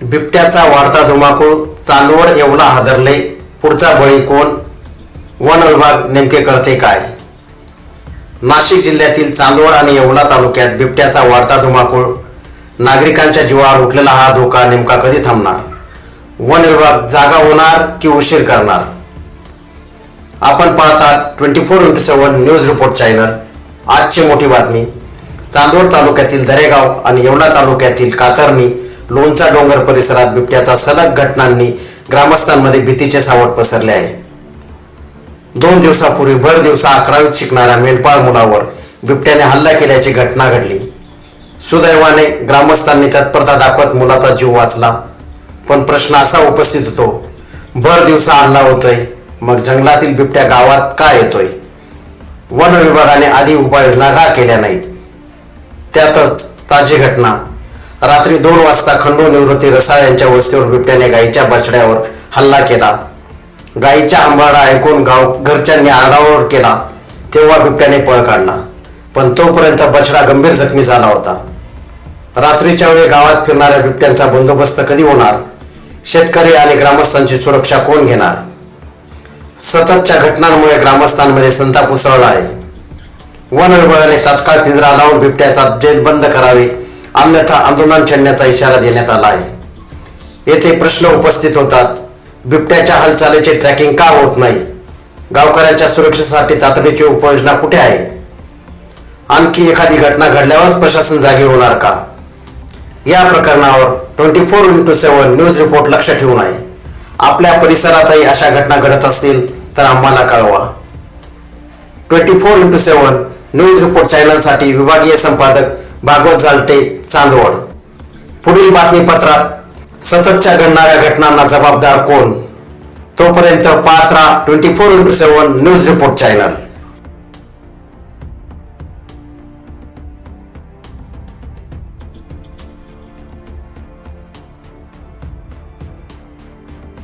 बिबट्याचा वाढता धुमाकूळ, चांदवड येवला हादरले, पुढचा बळी कोण? वन विभाग नेमके करते काय? नाशिक जिल्ह्यातील चांदवड आणि येवला तालुक्यात बिबट्याचा वाढता धुमाकूळ, नागरिकांच्या जीवावर उठलेला हा धोका नेमका कधी थांबणार? वन विभाग जागा होणार की उशीर करणार? आपण पाहतात 24x7 न्यूज रिपोर्ट चॅनल. आजची मोठी बातमी. चांदवड तालुक्यातील दरेगाव आणि येवला तालुक्यातील कातरणी, लोणचा डोंगर परिसरात बिबट्याचा सलग घटनांनी ग्रामस्थांमध्ये भीतीचे सावट पसरले आहे. 2 दिवसापूर्वी भर दिवसा 11वीत शिकणाऱ्या मेंढपाळ मुलावर बिबट्याने हल्ला केल्याची घटना घडली. सुदैवाने ग्रामस्थांनी तत्परता दाखवत मुलाचा जीव वाचला. पण प्रश्न असा उपस्थित होतो, भर दिवसा हल्ला होतोय, मग जंगलातील बिबट्या गावात का येतोय? वन विभागाने आधी उपाययोजना का केल्या नाहीत? त्यातच ताजी घटना. रात्री 2 वाजता खंडू निवृत्ती रसाळ यांच्या वस्तीवर बिबट्याने गायीच्या बछड्यावर हल्ला केला. गायीच्या आंबाडा ऐकून घरच्यांनी आरडाओरड केला, तेव्हा बिबट्याने पळ काढला. पण तोपर्यंत बछडा गंभीर जखमी झाला होता. रात्रीच्या वेळी गावात फिरणाऱ्या बिबट्यांचा बंदोबस्त कधी होणार? शेतकरी आणि ग्रामस्थांची सुरक्षा कोण घेणार? सततच्या घटनांमुळे ग्रामस्थांमध्ये संताप उसळला आहे. वन विभागाने तात्काळ पिंजरा लावून बिबट्याचा जेरबंद करावे, अन्यथा आंदोलन छेडण्याचा इशारा देण्यात आला आहे. येथे प्रश्न उपस्थित होतात, बिबट्याच्या हालचालीचे ट्रॅकिंग का होत नाही? गावकऱ्यांच्या सुरक्षेसाठी तातडीची उपाययोजना कुठे आहे? आणखी एखादी घटना घडल्यावरच प्रशासन जागे होणार का? या प्रकरणावर 24x7 न्यूज रिपोर्ट लक्ष ठेवून आहे. आपल्या परिसरातही अशा घटना घडत असतील तर आम्हाला कळवा. 24x7 न्यूज रिपोर्ट चॅनलसाठी विभागीय संपादक भागवत झालटे, चांदवड. पुढील बातमीपत्रात सततच्या घडणाऱ्या घटनांना जबाबदार कोण? तोपर्यंत पाहत राहा 24x7 न्यूज रिपोर्ट चॅनल.